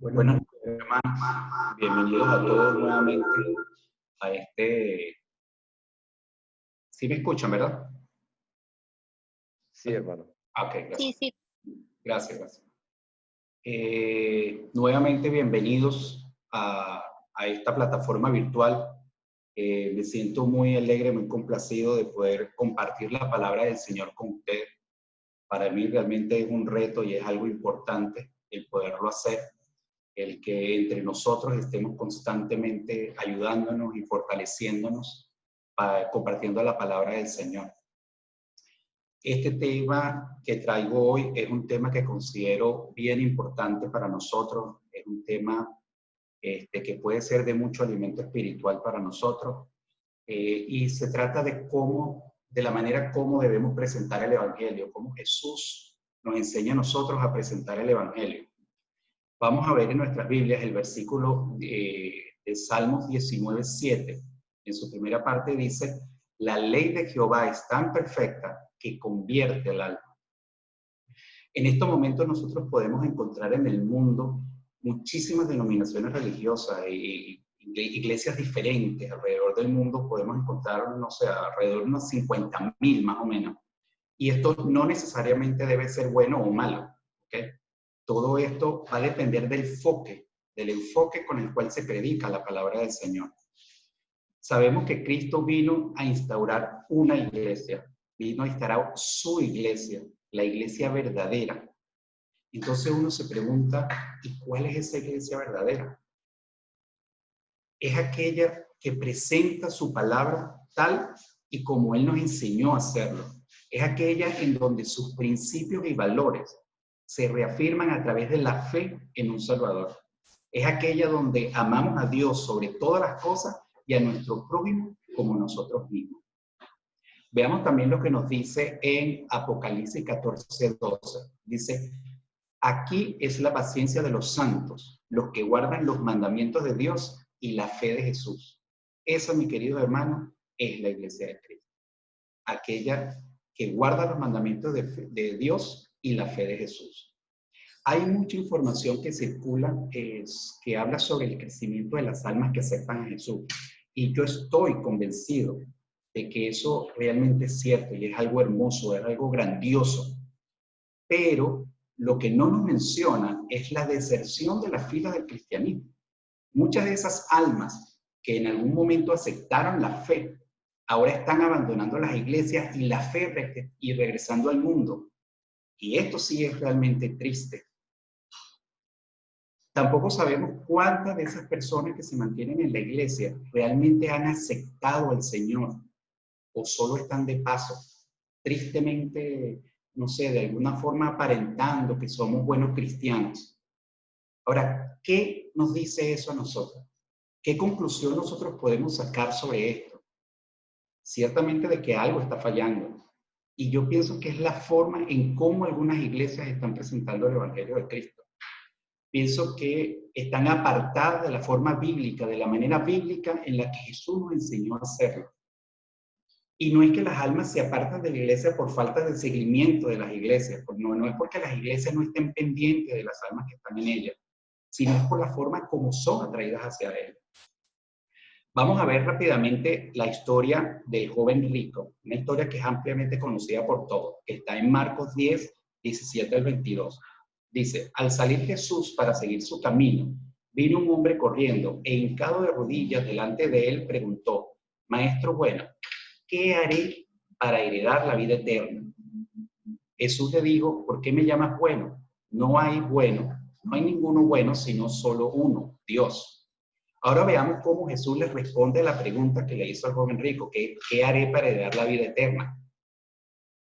Buenas Buenas noches. noches, hermanos. Bienvenidos a todos nuevamente a este... ¿Sí me escuchan, verdad? Sí, hermano. Ok, Sí, gracias. sí, Gracias. Nuevamente bienvenidos a esta plataforma virtual. Me siento muy alegre, muy complacido de poder compartir la palabra del Señor con ustedes. Para mí realmente es un reto y es algo importante el poderlo hacer, el que entre nosotros estemos constantemente ayudándonos y fortaleciéndonos, compartiendo la palabra del Señor. Este tema que traigo hoy es un tema que considero bien importante para nosotros, es un tema que puede ser de mucho alimento espiritual para nosotros, y se trata de la manera como debemos presentar el Evangelio, cómo Jesús nos enseña a nosotros a presentar el Evangelio. Vamos a ver en nuestras Biblias el versículo de Salmos 19:7. En su primera parte dice: la ley de Jehová es tan perfecta que convierte el alma. En estos momentos nosotros podemos encontrar en el mundo muchísimas denominaciones religiosas y iglesias diferentes alrededor del mundo. Podemos encontrar, no sé, alrededor de unos 50.000 más o menos. Y esto no necesariamente debe ser bueno o malo, ¿ok? Todo esto va a depender del enfoque con el cual se predica la palabra del Señor. Sabemos que Cristo vino a instaurar una iglesia, vino a instaurar su iglesia, la iglesia verdadera. Entonces uno se pregunta, ¿y cuál es esa iglesia verdadera? Es aquella que presenta su palabra tal y como Él nos enseñó a hacerlo. Es aquella en donde sus principios y valores se reafirman a través de la fe en un Salvador. Es aquella donde amamos a Dios sobre todas las cosas y a nuestro prójimo como nosotros mismos. Veamos también lo que nos dice en Apocalipsis 14:12. Dice: aquí es la paciencia de los santos, los que guardan los mandamientos de Dios y la fe de Jesús. Esa, mi querido hermano, es la iglesia de Cristo. Aquella que guarda los mandamientos de Dios y la fe de Jesús. Hay mucha información que circula que habla sobre el crecimiento de las almas que aceptan a Jesús. Y yo estoy convencido de que eso realmente es cierto y es algo hermoso, es algo grandioso. Pero lo que no nos menciona es la deserción de la fila del cristianismo. Muchas de esas almas que en algún momento aceptaron la fe, ahora están abandonando las iglesias y la fe y regresando al mundo. Y esto sí es realmente triste. Tampoco sabemos cuántas de esas personas que se mantienen en la iglesia realmente han aceptado al Señor o solo están de paso. Tristemente, no sé, de alguna forma aparentando que somos buenos cristianos. Ahora, ¿qué nos dice eso a nosotros? ¿Qué conclusión nosotros podemos sacar sobre esto? Ciertamente de que algo está fallando. Y yo pienso que es la forma en cómo algunas iglesias están presentando el Evangelio de Cristo. Pienso que están apartadas de la forma bíblica, de la manera bíblica en la que Jesús nos enseñó a hacerlo. Y no es que las almas se apartan de la iglesia por falta de seguimiento de las iglesias, no es porque las iglesias no estén pendientes de las almas que están en ellas, sino es por la forma como son atraídas hacia él. Vamos a ver rápidamente la historia del joven rico, una historia que es ampliamente conocida por todos, que está en Marcos 10, 17 al 22. Dice: al salir Jesús para seguir su camino, vino un hombre corriendo e hincado de rodillas delante de él preguntó: Maestro bueno, ¿qué haré para heredar la vida eterna? Jesús le dijo: ¿por qué me llamas bueno? No hay ninguno bueno, sino solo uno, Dios. Ahora veamos cómo Jesús les responde a la pregunta que le hizo al joven rico: ¿qué haré para heredar la vida eterna?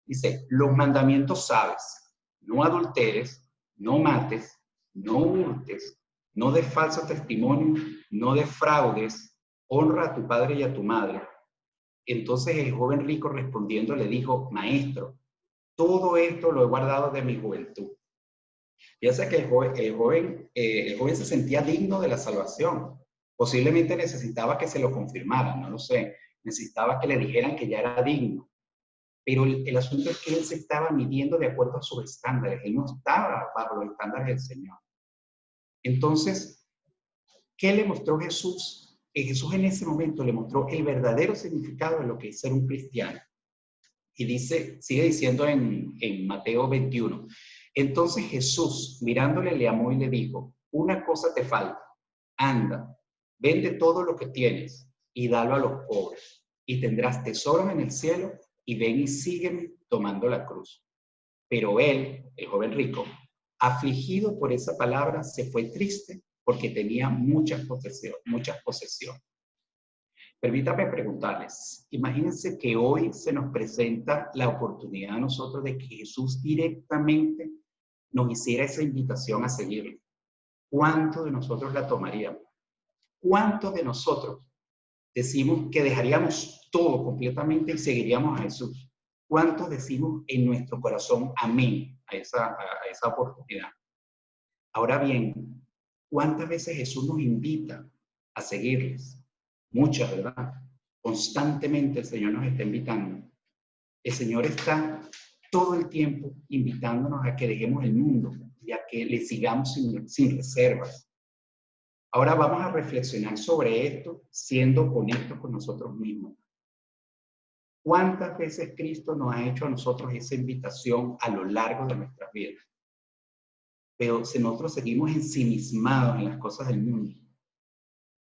Dice: los mandamientos sabes: no adulteres, no mates, no hurtes, no des falso testimonio, no defraudes, honra a tu padre y a tu madre. Entonces el joven rico respondiendo le dijo: Maestro, todo esto lo he guardado de mi juventud. Piensa que el joven se sentía digno de la salvación. Posiblemente necesitaba que se lo confirmaran, no lo sé. Necesitaba que le dijeran que ya era digno. Pero el asunto es que él se estaba midiendo de acuerdo a sus estándares. Él no estaba bajo los estándares del Señor. Entonces, ¿qué le mostró Jesús? Jesús en ese momento le mostró el verdadero significado de lo que es ser un cristiano. Y dice, sigue diciendo en Mateo 21. Entonces Jesús, mirándole, le amó y le dijo, una cosa te falta, anda, vende todo lo que tienes y dalo a los pobres, y tendrás tesoros en el cielo, y ven y sígueme tomando la cruz. Pero él, el joven rico, afligido por esa palabra, se fue triste porque tenía muchas posesiones. Permítame preguntarles, imagínense que hoy se nos presenta la oportunidad a nosotros de que Jesús directamente nos hiciera esa invitación a seguirle. ¿Cuántos de nosotros la tomaríamos? ¿Cuántos de nosotros decimos que dejaríamos todo completamente y seguiríamos a Jesús? ¿Cuántos decimos en nuestro corazón amén a esa oportunidad? Ahora bien, ¿cuántas veces Jesús nos invita a seguirles? Muchas, ¿verdad? Constantemente el Señor nos está invitando. El Señor está todo el tiempo invitándonos a que dejemos el mundo y a que le sigamos sin reservas. Ahora vamos a reflexionar sobre esto siendo honestos con nosotros mismos. ¿Cuántas veces Cristo nos ha hecho a nosotros esa invitación a lo largo de nuestras vidas? Pero si nosotros seguimos ensimismados en las cosas del mundo.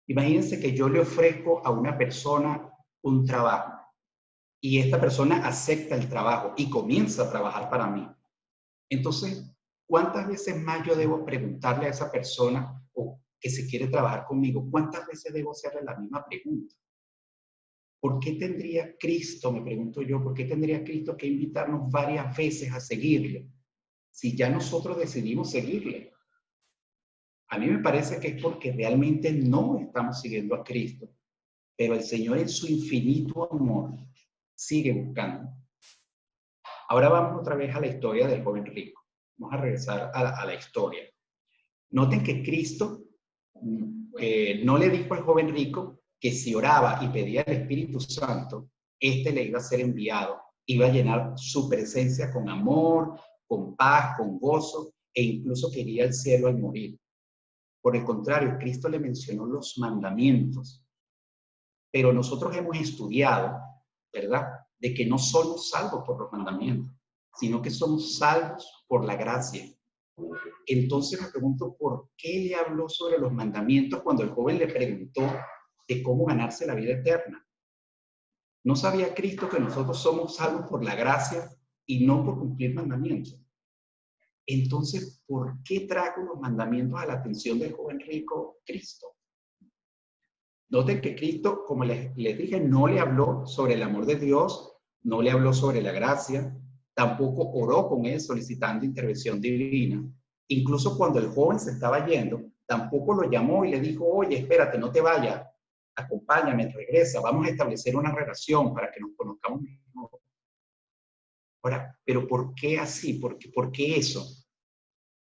Imagínense que yo le ofrezco a una persona un trabajo y esta persona acepta el trabajo y comienza a trabajar para mí. Entonces, ¿cuántas veces más yo debo preguntarle a esa persona o que se quiere trabajar conmigo? ¿Cuántas veces debo hacerle la misma pregunta? ¿Por qué tendría Cristo, me pregunto yo, por qué tendría Cristo que invitarnos varias veces a seguirle si ya nosotros decidimos seguirle? A mí me parece que es porque realmente no estamos siguiendo a Cristo, pero el Señor en su infinito amor sigue buscando. Ahora vamos otra vez a la historia del joven rico. Vamos a regresar a la historia. Noten que Cristo no le dijo al joven rico que si oraba y pedía el Espíritu Santo, éste le iba a ser enviado, iba a llenar su presencia con amor, con paz, con gozo, e incluso quería el cielo al morir. Por el contrario, Cristo le mencionó los mandamientos, pero nosotros hemos estudiado, ¿verdad?, de que no somos salvos por los mandamientos, sino que somos salvos por la gracia. Entonces me pregunto, ¿por qué le habló sobre los mandamientos cuando el joven le preguntó de cómo ganarse la vida eterna? ¿No sabía Cristo que nosotros somos salvos por la gracia y no por cumplir mandamientos? Entonces, ¿por qué trajo los mandamientos a la atención del joven rico Cristo? Noten que Cristo, como les dije, no le habló sobre el amor de Dios, no le habló sobre la gracia, tampoco oró con él solicitando intervención divina. Incluso cuando el joven se estaba yendo, tampoco lo llamó y le dijo, oye, espérate, no te vayas, acompáñame, regresa, vamos a establecer una relación para que nos conozcamos mejor. Ahora, ¿pero por qué así? ¿Por qué eso?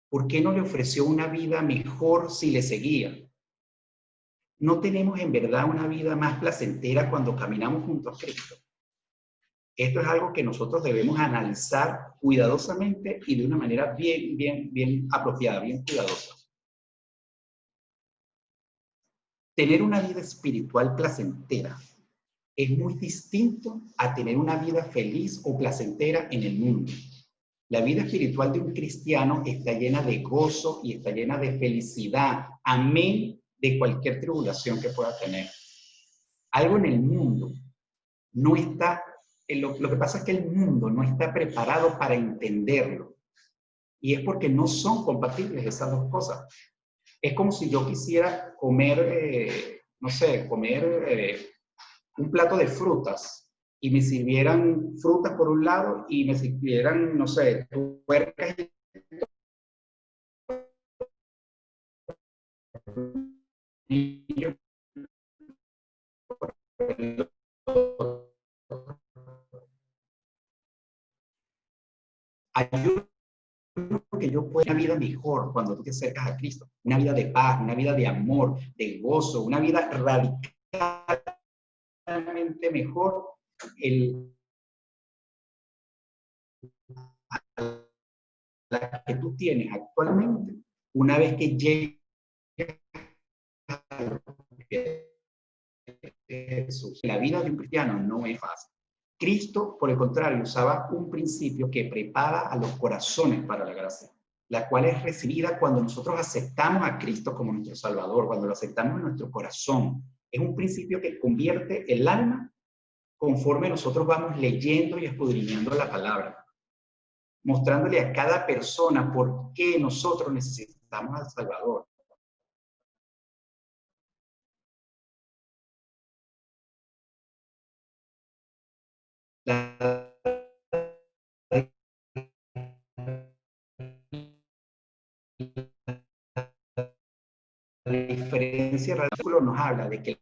¿Por qué no le ofreció una vida mejor si le seguía? ¿No tenemos en verdad una vida más placentera cuando caminamos junto a Cristo? Esto es algo que nosotros debemos analizar cuidadosamente y de una manera bien apropiada, bien cuidadosa. Tener una vida espiritual placentera es muy distinto a tener una vida feliz o placentera en el mundo. La vida espiritual de un cristiano está llena de gozo y está llena de felicidad, amén de cualquier tribulación que pueda tener. Algo en el mundo no está, lo que pasa es que el mundo no está preparado para entenderlo. Y es porque no son compatibles esas dos cosas. Es como si yo quisiera comer, no sé, comer un plato de frutas y me sirvieran frutas por un lado y me sirvieran, no sé, tuercas y ayuda que yo pueda una vida mejor cuando tú te acercas a Cristo, una vida de paz, una vida de amor, de gozo, una vida radicalmente mejor la que tú tienes actualmente una vez que llegues Jesús. La vida de un cristiano no es fácil. Cristo, por el contrario, usaba un principio que prepara a los corazones para la gracia, la cual es recibida cuando nosotros aceptamos a Cristo como nuestro Salvador, cuando lo aceptamos en nuestro corazón. Es un principio que convierte el alma conforme nosotros vamos leyendo y escudriñando la palabra, mostrándole a cada persona por qué nosotros necesitamos al Salvador. La diferencia radical nos habla de que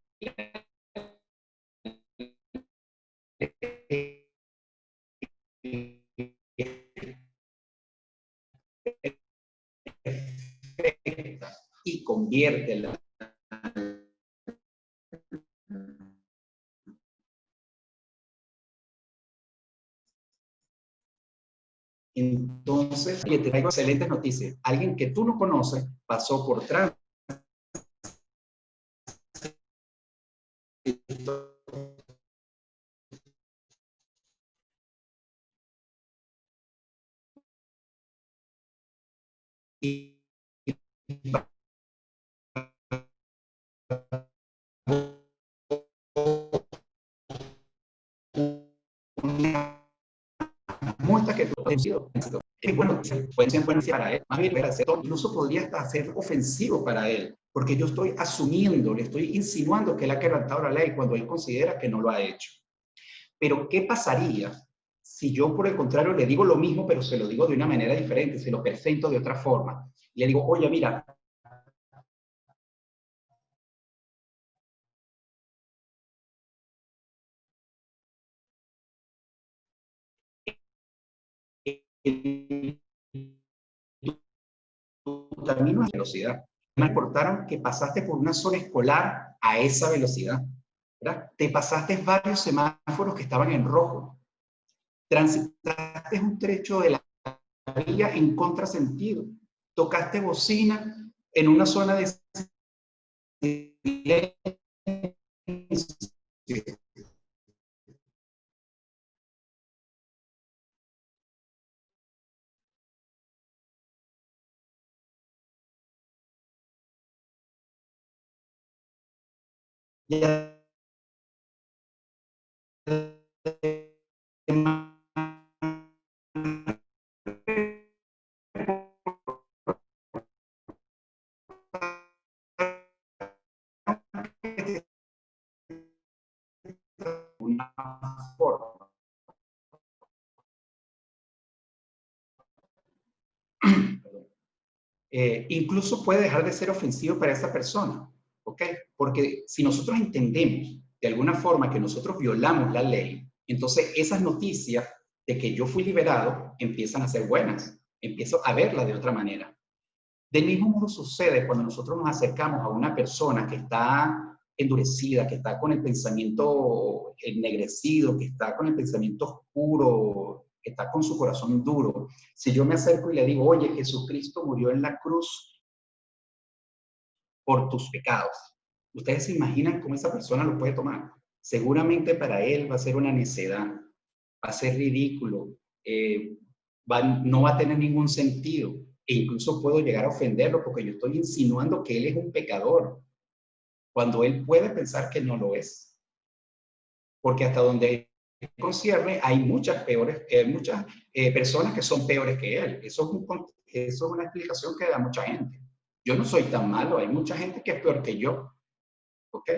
y convierte la entonces, oye, te traigo excelentes noticias. Alguien que tú no conoces pasó por tránsito y una muestra que tú has sido. Es bueno, pueden ser buenas para él, más bien para hacer todo. Incluso podría hasta ser ofensivo para él, porque yo estoy asumiendo, le estoy insinuando que él ha quebrantado la ley cuando él considera que no lo ha hecho. Pero, ¿qué pasaría si yo, por el contrario, le digo lo mismo, pero se lo digo de una manera diferente, se lo presento de otra forma? Y le digo, oye, mira, tu camino a velocidad. Me importaron que pasaste por una zona escolar a esa velocidad, ¿verdad? Te pasaste varios semáforos que estaban en rojo. Transitaste un trecho de la vía en contrasentido. Tocaste bocina en una zona de silencio. Ya una forma. Incluso puede dejar de ser ofensivo para esa persona, ¿ok? Porque si nosotros entendemos de alguna forma que nosotros violamos la ley, entonces esas noticias de que yo fui liberado empiezan a ser buenas, empiezo a verlas de otra manera. Del mismo modo sucede cuando nosotros nos acercamos a una persona que está endurecida, que está con el pensamiento ennegrecido, que está con el pensamiento oscuro, que está con su corazón duro. Si yo me acerco y le digo, oye, Jesucristo murió en la cruz por tus pecados, ¿ustedes se imaginan cómo esa persona lo puede tomar? Seguramente para él va a ser una necedad, va a ser ridículo, no va a tener ningún sentido e incluso puedo llegar a ofenderlo porque yo estoy insinuando que él es un pecador cuando él puede pensar que no lo es. Porque hasta donde concierne hay muchas personas que son peores que él. Eso es una explicación que da mucha gente. Yo no soy tan malo, hay mucha gente que es peor que yo. ¿Ok?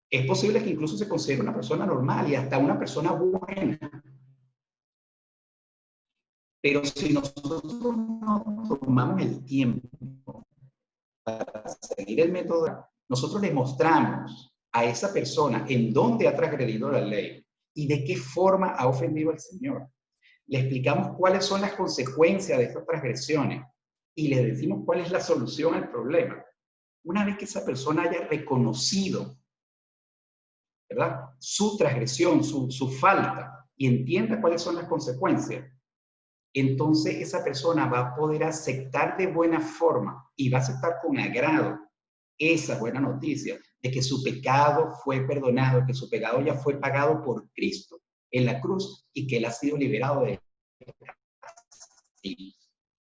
Es posible que incluso se considere una persona normal y hasta una persona buena. Pero si nosotros no tomamos el tiempo para seguir el método, nosotros le mostramos a esa persona en dónde ha transgredido la ley y de qué forma ha ofendido al Señor. Le explicamos cuáles son las consecuencias de estas transgresiones y le decimos cuál es la solución al problema. Una vez que esa persona haya reconocido, ¿verdad?, su transgresión, su falta, y entienda cuáles son las consecuencias, entonces esa persona va a poder aceptar de buena forma y va a aceptar con agrado esa buena noticia de que su pecado fue perdonado, que su pecado ya fue pagado por Cristo en la cruz y que él ha sido liberado de él.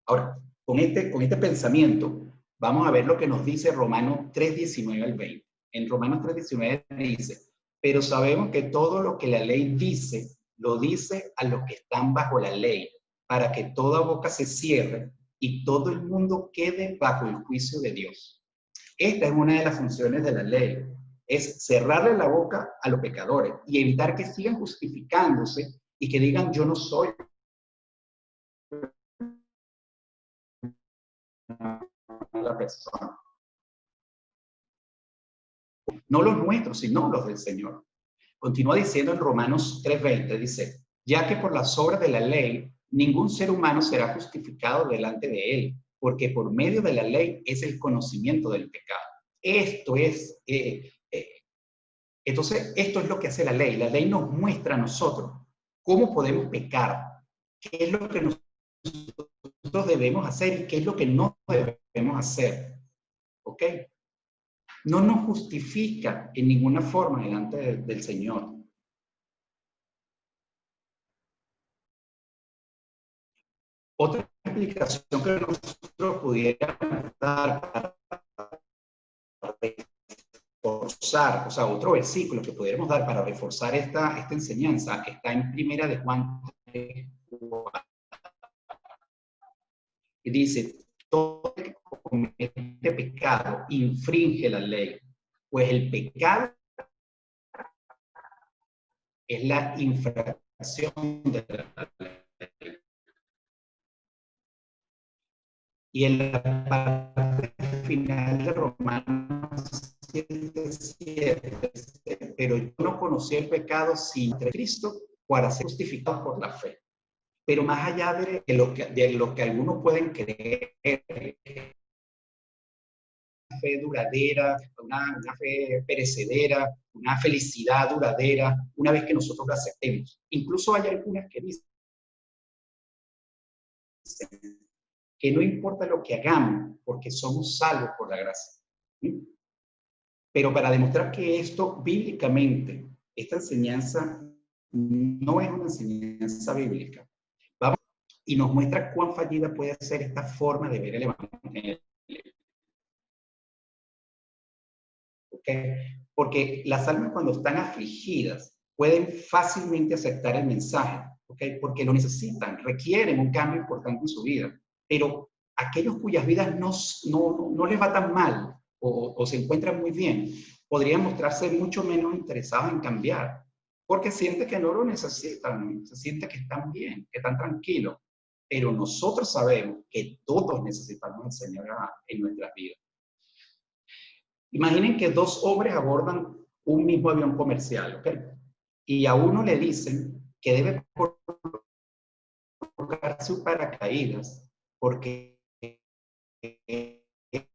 Ahora, con este pensamiento, vamos a ver lo que nos dice Romanos 3:19 al 20. En Romanos 3:19 dice, pero sabemos que todo lo que la ley dice, lo dice a los que están bajo la ley, para que toda boca se cierre y todo el mundo quede bajo el juicio de Dios. Esta es una de las funciones de la ley, es cerrarle la boca a los pecadores y evitar que sigan justificándose y que digan yo no soy la persona. No los nuestros, sino los del Señor. Continúa diciendo en Romanos 3:20, dice, ya que por las obras de la ley, ningún ser humano será justificado delante de él, porque por medio de la ley es el conocimiento del pecado. Entonces, esto es lo que hace la ley. La ley nos muestra a nosotros cómo podemos pecar, qué es lo que nosotros debemos hacer y qué es lo que no debemos hacer. ¿Ok? No nos justifica en ninguna forma delante del Señor. Otra explicación que nosotros pudiéramos dar para reforzar, o sea, otro versículo que pudiéramos dar para reforzar esta enseñanza está en Primera de Juan 3:4. Y dice, todo el que comete pecado infringe la ley, pues el pecado es la infracción de la ley. Y en la parte final de Romanos 7:7, pero yo no conocí el pecado sin Cristo para ser justificado por la fe. Pero más allá de lo que algunos pueden creer, una fe duradera, una fe perecedera, una felicidad duradera, una vez que nosotros la aceptemos. Incluso hay algunas que dicen que no importa lo que hagamos, porque somos salvos por la gracia. ¿Sí? Pero para demostrar que esto bíblicamente, esta enseñanza no es una enseñanza bíblica, vamos, y nos muestra cuán fallida puede ser esta forma de ver el evangelio. ¿Okay? Porque las almas cuando están afligidas pueden fácilmente aceptar el mensaje, ¿okay? Porque lo necesitan, requieren un cambio importante en su vida. Pero aquellos cuyas vidas no les va tan mal o se encuentran muy bien, podrían mostrarse mucho menos interesados en cambiar, porque sienten que no lo necesitan, se sienten que están bien, que están tranquilos. Pero nosotros sabemos que todos necesitamos al Señor en nuestras vidas. Imaginen que dos hombres abordan un mismo avión comercial, ¿ok? Y a uno le dicen que debe colocar sus paracaídas porque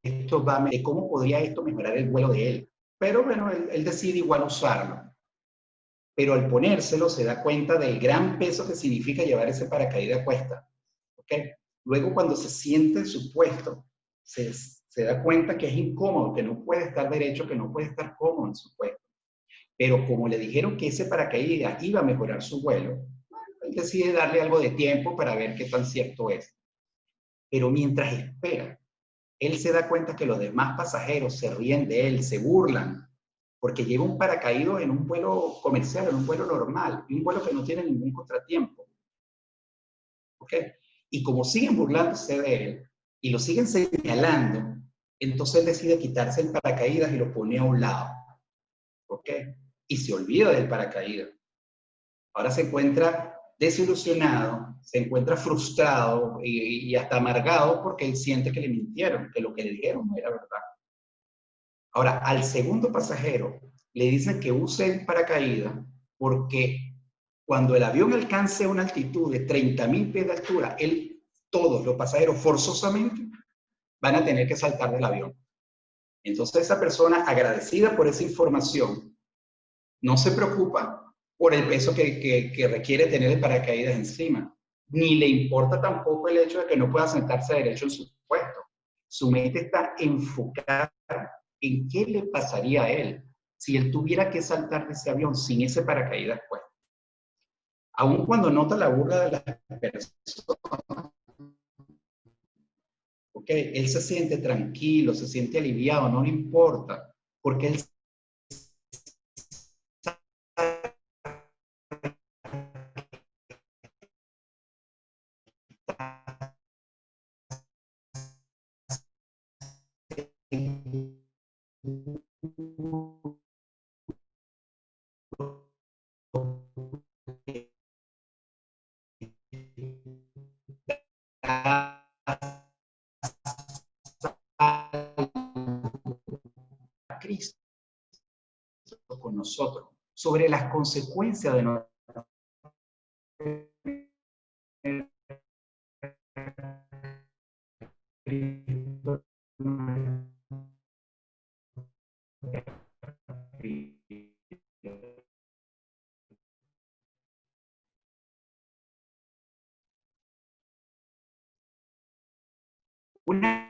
esto va a cómo podría esto mejorar el vuelo de él. Pero bueno, él decide igual usarlo. Pero al ponérselo se da cuenta del gran peso que significa llevar ese paracaídas a cuesta, ¿ok? Luego cuando se siente en su puesto, se da cuenta que es incómodo, que no puede estar derecho, que no puede estar cómodo en su puesto. Pero como le dijeron que ese paracaídas iba a mejorar su vuelo, él decide darle algo de tiempo para ver qué tan cierto es. Pero mientras espera, él se da cuenta que los demás pasajeros se ríen de él, se burlan, porque lleva un paracaídas en un vuelo comercial, en un vuelo normal, un vuelo que no tiene ningún contratiempo. ¿Ok? Y como siguen burlándose de él y lo siguen señalando, entonces él decide quitarse el paracaídas y lo pone a un lado. ¿Ok? Y se olvida del paracaídas. Ahora se encuentra desilusionado, se encuentra frustrado y hasta amargado porque él siente que le mintieron, que lo que le dijeron no era verdad. Ahora, al segundo pasajero le dicen que use el paracaídas porque cuando el avión alcance una altitud de 30.000 pies de altura, todos los pasajeros forzosamente van a tener que saltar del avión. Entonces esa persona, agradecida por esa información, no se preocupa por el peso que requiere tener el paracaídas encima, ni le importa tampoco el hecho de que no pueda sentarse derecho en su puesto. Su mente está enfocada ¿En qué le pasaría a él si él tuviera que saltar de ese avión sin ese paracaídas puesto? Aun cuando nota la burla de las personas, ¿ok? Él se siente tranquilo, se siente aliviado, no le importa, porque él a Cristo con nosotros sobre las consecuencias de nuestro una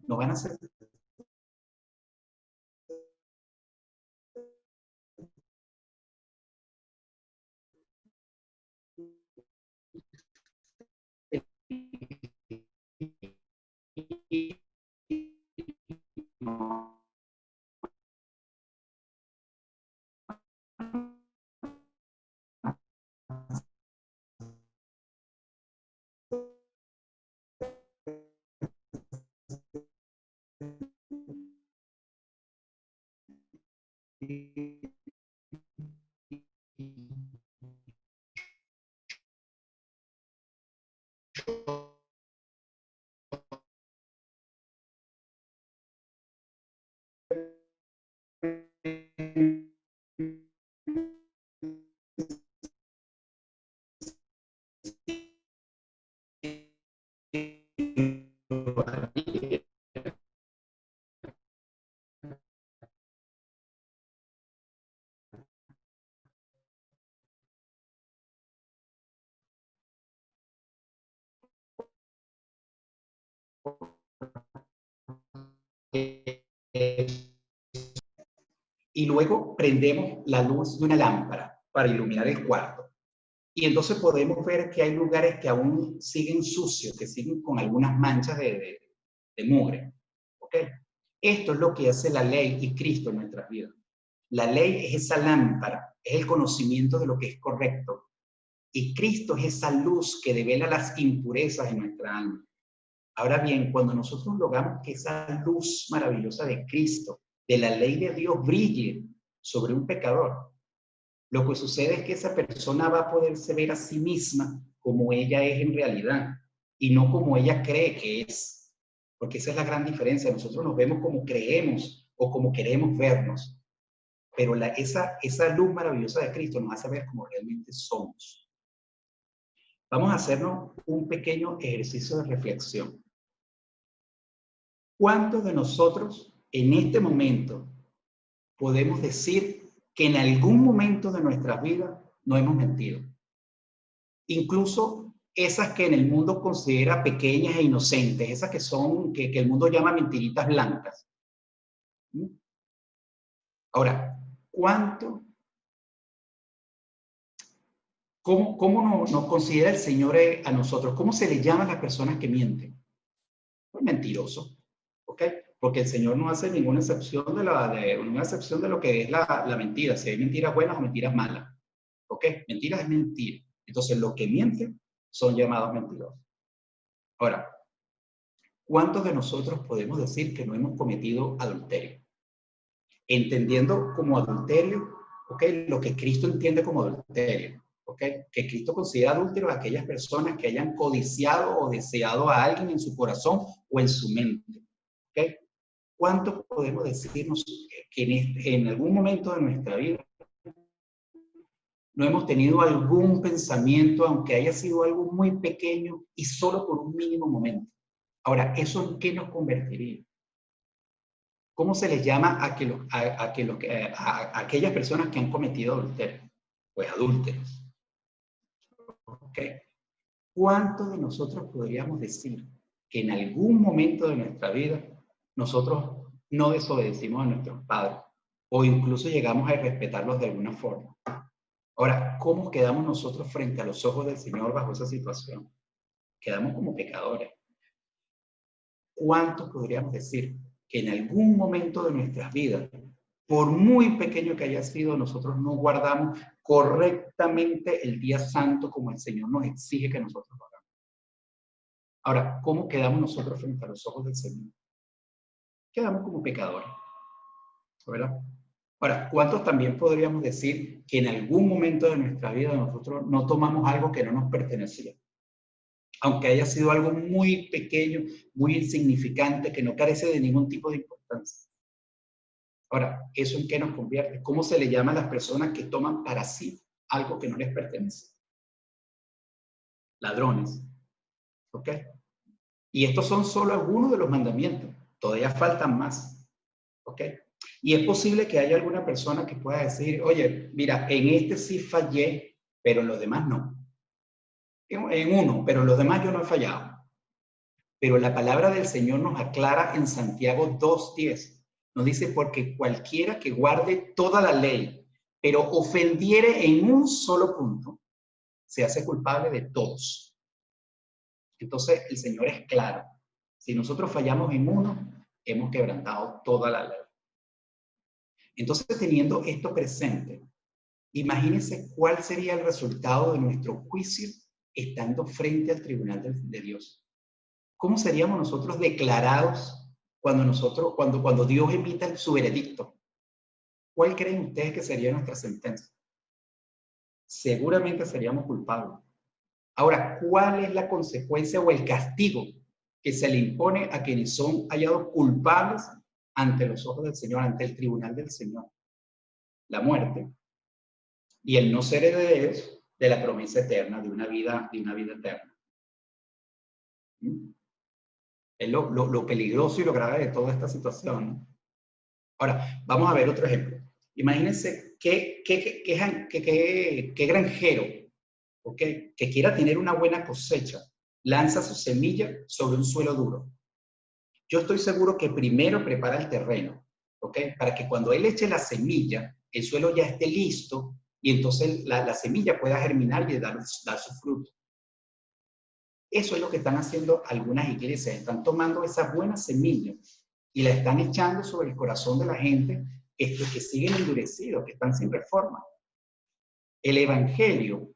nos van a hacer y luego prendemos la luz de una lámpara para iluminar el cuarto. Y entonces podemos ver que hay lugares que aún siguen sucios, que siguen con algunas manchas de mugre. ¿Ok? Esto es lo que hace la ley y Cristo en nuestras vidas. La ley es esa lámpara, es el conocimiento de lo que es correcto. Y Cristo es esa luz que devela las impurezas en nuestra alma. Ahora bien, cuando nosotros logramos que esa luz maravillosa de Cristo, de la ley de Dios, brille sobre un pecador, lo que sucede es que esa persona va a poderse ver a sí misma como ella es en realidad y no como ella cree que es. Porque esa es la gran diferencia. Nosotros nos vemos como creemos o como queremos vernos. Pero esa luz maravillosa de Cristo nos hace ver como realmente somos. Vamos a hacernos un pequeño ejercicio de reflexión. ¿Cuántos de nosotros en este momento podemos decir que en algún momento de nuestras vidas no hemos mentido? Incluso esas que en el mundo considera pequeñas e inocentes, esas que son, que el mundo llama mentiritas blancas. Ahora, ¿cómo nos considera el Señor a nosotros? ¿Cómo se le llama a las personas que mienten? Pues mentiroso, ¿ok? Porque el Señor no hace ninguna excepción ninguna excepción de lo que es la mentira, si hay mentiras buenas o mentiras malas, ¿ok? Mentira es mentira. Entonces, los que mienten son llamados mentirosos. Ahora, ¿cuántos de nosotros podemos decir que no hemos cometido adulterio? Entendiendo como adulterio, ¿ok? Lo que Cristo entiende como adulterio, ¿ok? Que Cristo considera adúltero a aquellas personas que hayan codiciado o deseado a alguien en su corazón o en su mente, ¿ok? ¿Cuánto podemos decirnos que en algún momento de nuestra vida no hemos tenido algún pensamiento, aunque haya sido algo muy pequeño y solo por un mínimo momento? Ahora, ¿eso en qué nos convertiría? ¿Cómo se les llama a aquellas personas que han cometido adulterio? Pues adúlteros. ¿Ok? ¿Cuántos de nosotros podríamos decir que en algún momento de nuestra vida nosotros no desobedecimos a nuestros padres o incluso llegamos a irrespetarlos de alguna forma? Ahora, ¿cómo quedamos nosotros frente a los ojos del Señor bajo esa situación? Quedamos como pecadores. ¿Cuántos podríamos decir que en algún momento de nuestras vidas, por muy pequeño que haya sido, nosotros no guardamos correctamente el día santo como el Señor nos exige que nosotros lo hagamos? Ahora, ¿cómo quedamos nosotros frente a los ojos del Señor? Quedamos como pecadores, ¿verdad? Ahora, ¿cuántos también podríamos decir que en algún momento de nuestra vida nosotros no tomamos algo que no nos pertenecía? Aunque haya sido algo muy pequeño, muy insignificante, que no carece de ningún tipo de importancia. Ahora, ¿eso en qué nos convierte? ¿Cómo se le llama a las personas que toman para sí algo que no les pertenece? Ladrones. ¿Ok? Y estos son solo algunos de los mandamientos. Todavía faltan más. ¿Ok? Y es posible que haya alguna persona que pueda decir, oye, mira, en este sí fallé, pero en los demás no. En uno, pero en los demás yo no he fallado. Pero la palabra del Señor nos aclara en Santiago 2:10. Nos dice, porque cualquiera que guarde toda la ley, pero ofendiere en un solo punto, se hace culpable de todos. Entonces, el Señor es claro. Si nosotros fallamos en uno, hemos quebrantado toda la ley. Entonces, teniendo esto presente, imagínense cuál sería el resultado de nuestro juicio estando frente al tribunal de Dios. ¿Cómo seríamos nosotros declarados cuando Dios emita su veredicto? ¿Cuál creen ustedes que sería nuestra sentencia? Seguramente seríamos culpables. Ahora, ¿cuál es la consecuencia o el castigo que se le impone a quienes son hallados culpables ante los ojos del Señor, ante el tribunal del Señor? La muerte y el no ser herederos de la promesa eterna, de una vida eterna. ¿Mm? Es lo peligroso y lo grave de toda esta situación. Ahora, vamos a ver otro ejemplo. Imagínense qué granjero, ¿ok?, que quiera tener una buena cosecha, lanza su semilla sobre un suelo duro. Yo estoy seguro que primero prepara el terreno, ¿ok?, para que cuando él eche la semilla, el suelo ya esté listo y entonces la semilla pueda germinar y dar su fruto. Eso es lo que están haciendo algunas iglesias. Están tomando esa buena semilla y la están echando sobre el corazón de la gente que siguen endurecidos, que están sin reforma. El Evangelio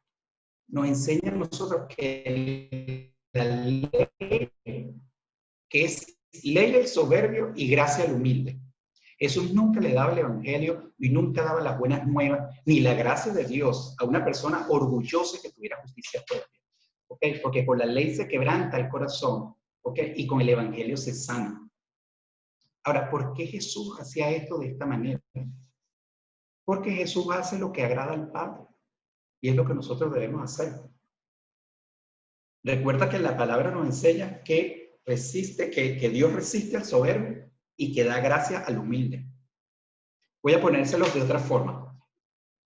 nos enseña a nosotros que la ley, que es ley al soberbio y gracia al humilde. Jesús nunca le daba el Evangelio y nunca daba las buenas nuevas ni la gracia de Dios a una persona orgullosa que tuviera justicia propia. ¿Okay? Porque con la ley se quebranta el corazón, ¿okay?, y con el Evangelio se sana. Ahora, ¿por qué Jesús hacía esto de esta manera? Porque Jesús hace lo que agrada al Padre y es lo que nosotros debemos hacer. Recuerda que la palabra nos enseña que Dios resiste al soberbio y que da gracia al humilde. Voy a ponérselo de otra forma.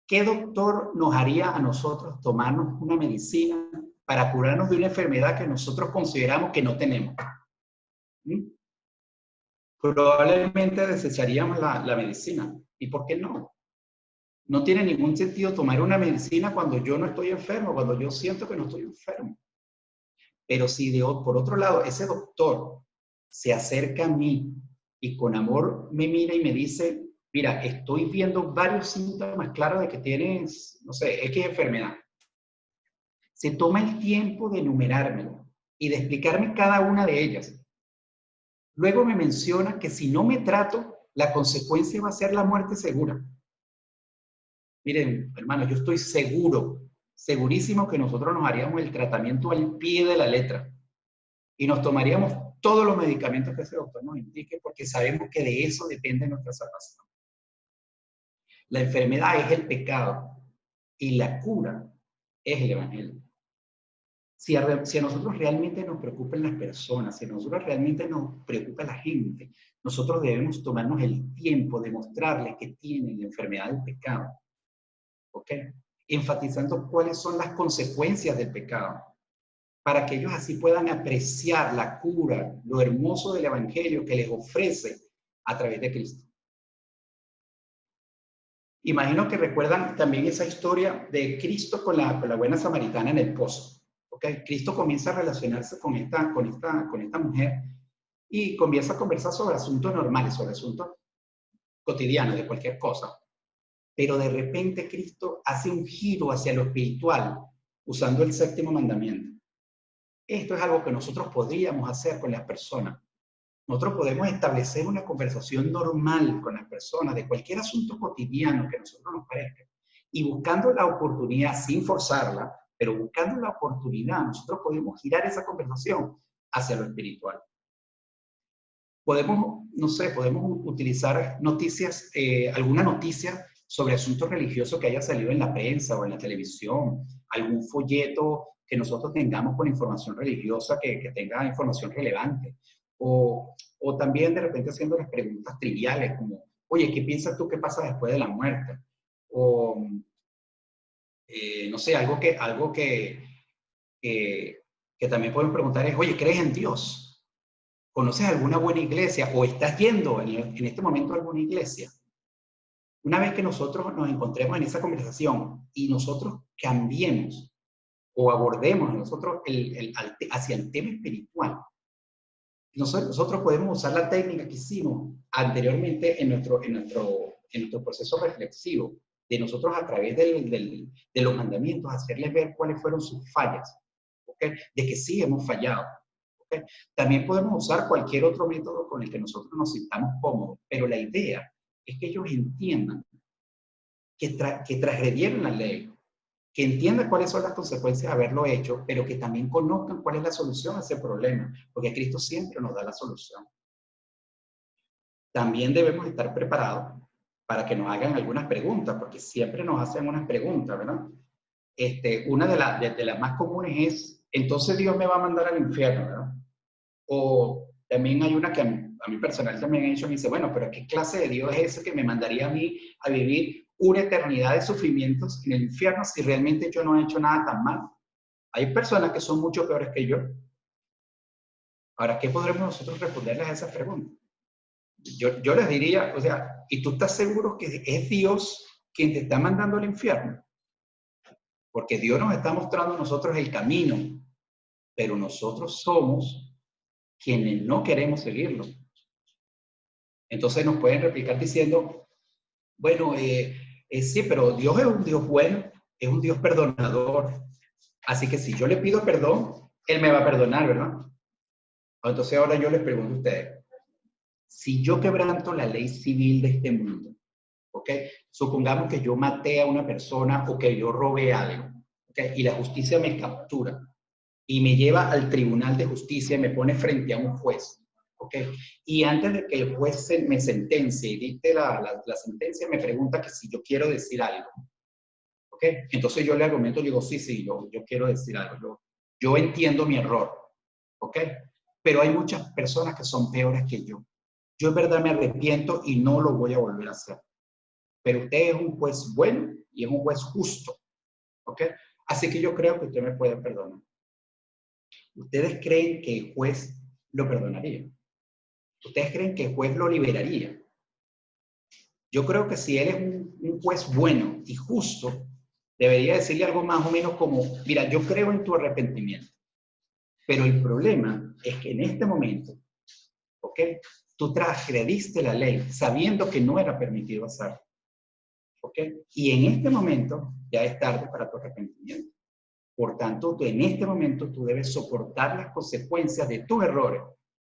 ¿Qué doctor nos haría a nosotros tomarnos una medicina para curarnos de una enfermedad que nosotros consideramos que no tenemos? ¿Mm? Probablemente desecharíamos la medicina. ¿Y por qué no? No tiene ningún sentido tomar una medicina cuando yo no estoy enfermo, cuando yo siento que no estoy enfermo. Pero si por otro lado ese doctor se acerca a mí y con amor me mira y me dice, mira, estoy viendo varios síntomas claros de que tienes, no sé, X enfermedad. Se toma el tiempo de enumerármelo y de explicarme cada una de ellas. Luego me menciona que si no me trato, la consecuencia va a ser la muerte segura. Miren, hermanos, yo estoy segurísimo que nosotros nos haríamos el tratamiento al pie de la letra y nos tomaríamos todos los medicamentos que ese doctor nos indique porque sabemos que de eso depende nuestra salvación. La enfermedad es el pecado y la cura es el Evangelio. Si a nosotros realmente nos preocupan las personas, si a nosotros realmente nos preocupa la gente, nosotros debemos tomarnos el tiempo de mostrarles que tienen la enfermedad del pecado. ¿Ok? Enfatizando cuáles son las consecuencias del pecado, para que ellos así puedan apreciar la cura, lo hermoso del evangelio que les ofrece a través de Cristo. Imagino que recuerdan también esa historia de Cristo con la buena samaritana en el pozo. ¿Okay? Cristo comienza a relacionarse con esta mujer y comienza a conversar sobre asuntos normales, sobre asuntos cotidianos, de cualquier cosa. Pero de repente Cristo hace un giro hacia lo espiritual usando el séptimo mandamiento. Esto es algo que nosotros podríamos hacer con las personas. Nosotros podemos establecer una conversación normal con las personas de cualquier asunto cotidiano que a nosotros nos parezca. Y buscando la oportunidad, sin forzarla, pero buscando la oportunidad, nosotros podemos girar esa conversación hacia lo espiritual. Podemos, no sé, podemos utilizar noticias, alguna noticia sobre asuntos religiosos que haya salido en la prensa o en la televisión, algún folleto que nosotros tengamos con información religiosa que tenga información relevante. O también de repente haciendo las preguntas triviales como, oye, ¿qué piensas tú que pasa después de la muerte? O, no sé, algo que también podemos preguntar es, oye, ¿crees en Dios? ¿Conoces alguna buena iglesia? ¿O estás yendo en este momento a alguna iglesia? Una vez que nosotros nos encontremos en esa conversación y nosotros cambiemos o abordemos nosotros hacia el tema espiritual, nosotros podemos usar la técnica que hicimos anteriormente en nuestro proceso reflexivo, de nosotros a través de los mandamientos, hacerles ver cuáles fueron sus fallas, ¿okay? De que sí hemos fallado. ¿Okay? También podemos usar cualquier otro método con el que nosotros nos sintamos cómodos, pero la idea es que ellos entiendan que transgredieron la ley, que entiendan cuáles son las consecuencias de haberlo hecho, pero que también conozcan cuál es la solución a ese problema, porque Cristo siempre nos da la solución. También debemos estar preparados para que nos hagan algunas preguntas, porque siempre nos hacen unas preguntas, ¿verdad? Una de las más comunes es, entonces Dios me va a mandar al infierno, ¿verdad? O también hay una que a mí personal también he hecho, me dice, bueno, pero ¿qué clase de Dios es ese que me mandaría a mí a vivir una eternidad de sufrimientos en el infierno si realmente yo no he hecho nada tan mal? Hay personas que son mucho peores que yo. Ahora, ¿qué podremos nosotros responderles a esas preguntas? Yo les diría, o sea, ¿y tú estás seguro que es Dios quien te está mandando al infierno? Porque Dios nos está mostrando a nosotros el camino, pero nosotros somos quienes no queremos seguirlo. Entonces nos pueden replicar diciendo, bueno, sí, pero Dios es un Dios bueno, es un Dios perdonador. Así que si yo le pido perdón, Él me va a perdonar, ¿verdad? Entonces ahora yo les pregunto a ustedes, si yo quebranto la ley civil de este mundo, ¿ok? Supongamos que yo maté a una persona o que yo robé algo, ¿ok? Y la justicia me captura y me lleva al tribunal de justicia y me pone frente a un juez, ¿ok? Y antes de que el juez me sentencie y dicte la sentencia, me pregunta que si yo quiero decir algo, ¿ok? Entonces yo le argumento, le digo, sí, yo quiero decir algo, yo entiendo mi error, ¿ok? Pero hay muchas personas que son peores que yo. Yo en verdad me arrepiento y no lo voy a volver a hacer. Pero usted es un juez bueno y es un juez justo, ¿ok? Así que yo creo que usted me puede perdonar. ¿Ustedes creen que el juez lo perdonaría? ¿Ustedes creen que el juez lo liberaría? Yo creo que si él es un juez bueno y justo, debería decirle algo más o menos como, mira, yo creo en tu arrepentimiento, pero el problema es que en este momento, ¿ok? Tú transgrediste la ley sabiendo que no era permitido hacerlo, ¿ok? Y en este momento ya es tarde para tu arrepentimiento. Por tanto, en este momento tú debes soportar las consecuencias de tus errores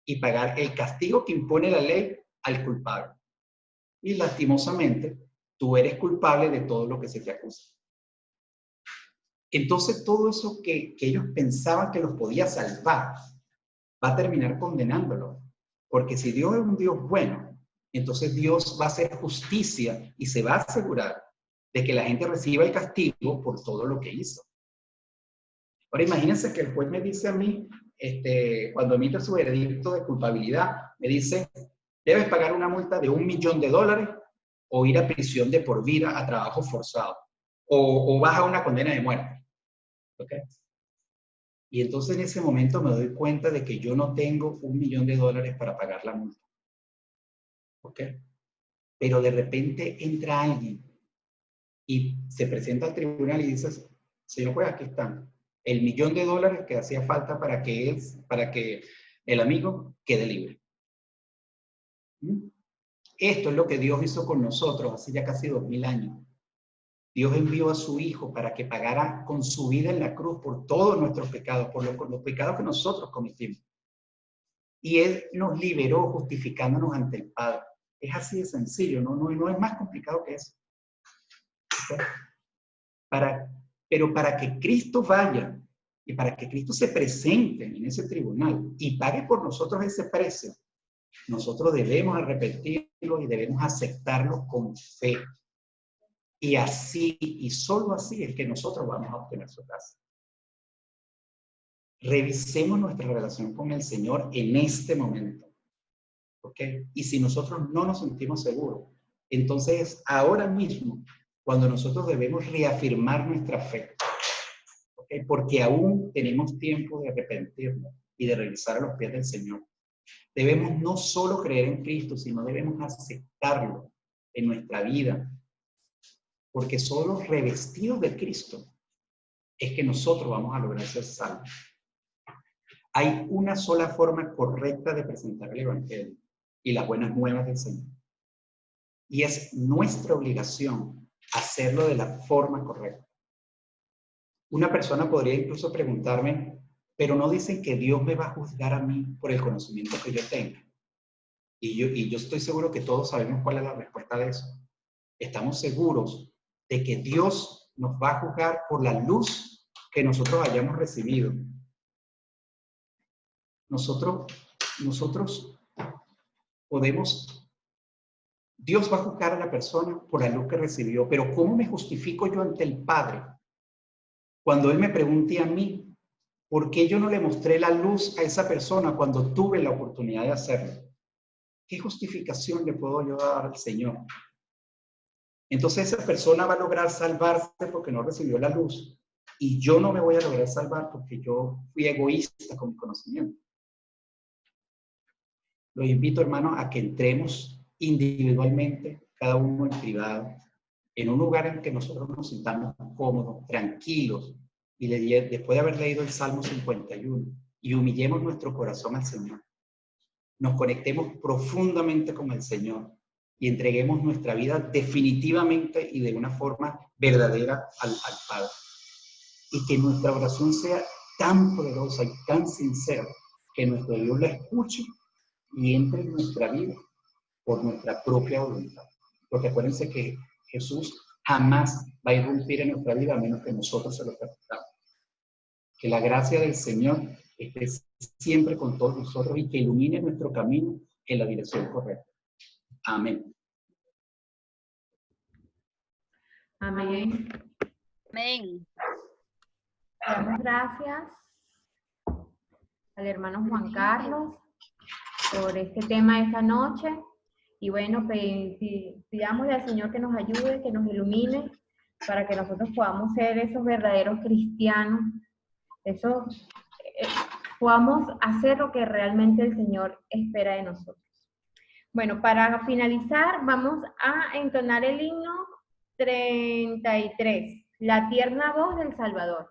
y pagar el castigo que impone la ley al culpable. Y lastimosamente, tú eres culpable de todo lo que se te acusa. Entonces, todo eso que ellos pensaban que los podía salvar, va a terminar condenándolo. Porque si Dios es un Dios bueno, entonces Dios va a hacer justicia y se va a asegurar de que la gente reciba el castigo por todo lo que hizo. Ahora imagínense que el juez me dice a mí, cuando emite su veredicto de culpabilidad, me dice, debes pagar una multa de $1.000.000 o ir a prisión de por vida a trabajo forzado, o vas a una condena de muerte. ¿Okay? Y entonces en ese momento me doy cuenta de que yo no tengo $1.000.000 para pagar la multa. ¿Ok? Pero de repente entra alguien y se presenta al tribunal y dice, señor juez, aquí están el $1.000.000 que hacía falta para que el amigo quede libre. ¿Mm? Esto es lo que Dios hizo con nosotros hace ya casi 2000 años. Dios envió a su Hijo para que pagara con su vida en la cruz por todos nuestros pecados, por los pecados que nosotros cometimos. Y Él nos liberó justificándonos ante el Padre. Es así de sencillo, no es más complicado que eso. ¿Okay? Pero para que Cristo vaya y para que Cristo se presente en ese tribunal y pague por nosotros ese precio, nosotros debemos arrepentirlo y debemos aceptarlo con fe. Y así, y solo así es que nosotros vamos a obtener su gracia. Revisemos nuestra relación con el Señor en este momento. ¿Ok? Y si nosotros no nos sentimos seguros, entonces ahora mismo cuando nosotros debemos reafirmar nuestra fe. ¿Ok? Porque aún tenemos tiempo de arrepentirnos y de regresar a los pies del Señor. Debemos no solo creer en Cristo, sino debemos aceptarlo en nuestra vida. Porque solo revestidos de Cristo es que nosotros vamos a lograr ser salvos. Hay una sola forma correcta de presentar el Evangelio y las buenas nuevas del Señor. Y es nuestra obligación hacerlo de la forma correcta. Una persona podría incluso preguntarme, pero no dicen que Dios me va a juzgar a mí por el conocimiento que yo tenga. Y yo estoy seguro que todos sabemos cuál es la respuesta de eso. Estamos seguros de que Dios nos va a juzgar por la luz que nosotros hayamos recibido. Nosotros podemos, Dios va a juzgar a la persona por la luz que recibió, pero ¿cómo me justifico yo ante el Padre? Cuando Él me pregunte a mí, ¿por qué yo no le mostré la luz a esa persona cuando tuve la oportunidad de hacerlo? ¿Qué justificación le puedo yo dar al Señor? Entonces esa persona va a lograr salvarse porque no recibió la luz y yo no me voy a lograr salvar porque yo fui egoísta con mi conocimiento. Los invito, hermanos, a que entremos individualmente, cada uno en privado, en un lugar en que nosotros nos sintamos cómodos, tranquilos, y después de haber leído el Salmo 51, y humillemos nuestro corazón al Señor, nos conectemos profundamente con el Señor y entreguemos nuestra vida definitivamente y de una forma verdadera al Padre. Y que nuestra oración sea tan poderosa y tan sincera que nuestro Dios la escuche y entre en nuestra vida por nuestra propia voluntad. Porque acuérdense que Jesús jamás va a irrumpir en nuestra vida a menos que nosotros se lo permitamos. Que la gracia del Señor esté siempre con todos nosotros y que ilumine nuestro camino en la dirección correcta. Amén. Amén. Amén. Damos gracias al hermano Juan Carlos por este tema de esta noche. Y bueno, pidámosle al Señor que nos ayude, que nos ilumine, para que nosotros podamos ser esos verdaderos cristianos, podamos hacer lo que realmente el Señor espera de nosotros. Bueno, para finalizar, vamos a entonar el himno 33, La tierna voz del Salvador.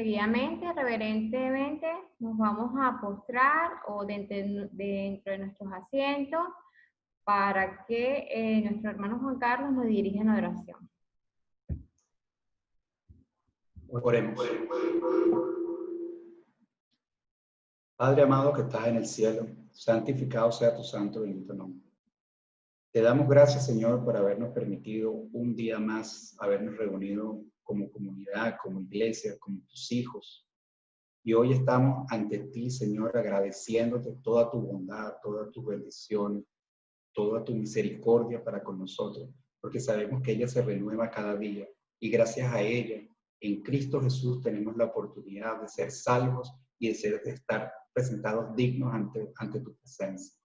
Seguidamente, reverentemente, nos vamos a postrar o dentro de nuestros asientos para que nuestro hermano Juan Carlos nos dirija en oración. Oremos. Padre amado que estás en el cielo, santificado sea tu santo y bendito nombre. Te damos gracias, Señor, por habernos permitido un día más habernos reunido como comunidad, como iglesia, como tus hijos. Y hoy estamos ante ti, Señor, agradeciéndote toda tu bondad, toda tu bendición, toda tu misericordia para con nosotros, porque sabemos que ella se renueva cada día. Y gracias a ella, en Cristo Jesús, tenemos la oportunidad de ser salvos y de estar presentados dignos ante tu presencia.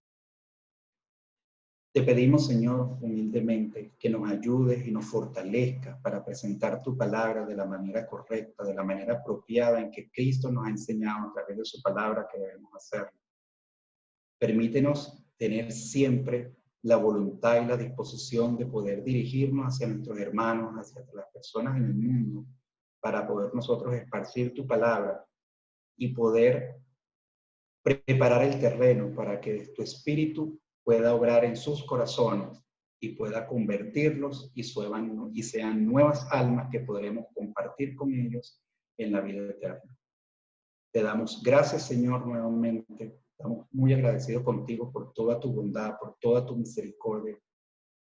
Te pedimos, Señor, humildemente, que nos ayudes y nos fortalezcas para presentar tu palabra de la manera correcta, de la manera apropiada en que Cristo nos ha enseñado a través de su palabra que debemos hacerlo. Permítenos tener siempre la voluntad y la disposición de poder dirigirnos hacia nuestros hermanos, hacia las personas en el mundo, para poder nosotros esparcir tu palabra y poder preparar el terreno para que tu espíritu pueda obrar en sus corazones y pueda convertirlos y sean nuevas almas que podremos compartir con ellos en la vida eterna. Te damos gracias, Señor, nuevamente. Estamos muy agradecidos contigo por toda tu bondad, por toda tu misericordia,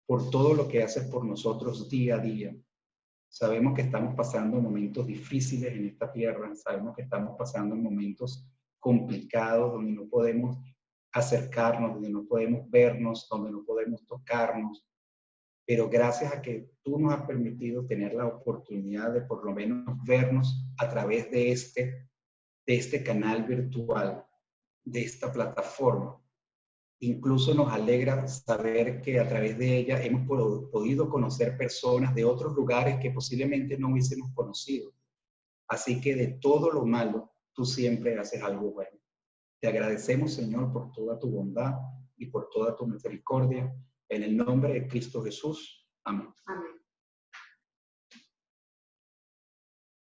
por todo lo que haces por nosotros día a día. Sabemos que estamos pasando momentos difíciles en esta tierra, sabemos que estamos pasando momentos complicados donde no podemos acercarnos, donde no podemos vernos, donde no podemos tocarnos, pero gracias a que tú nos has permitido tener la oportunidad de por lo menos vernos a través de este canal virtual, de esta plataforma. Incluso nos alegra saber que a través de ella hemos podido conocer personas de otros lugares que posiblemente no hubiésemos conocido. Así que de todo lo malo, tú siempre haces algo bueno. Te agradecemos, Señor, por toda tu bondad y por toda tu misericordia. En el nombre de Cristo Jesús. Amén. Amén.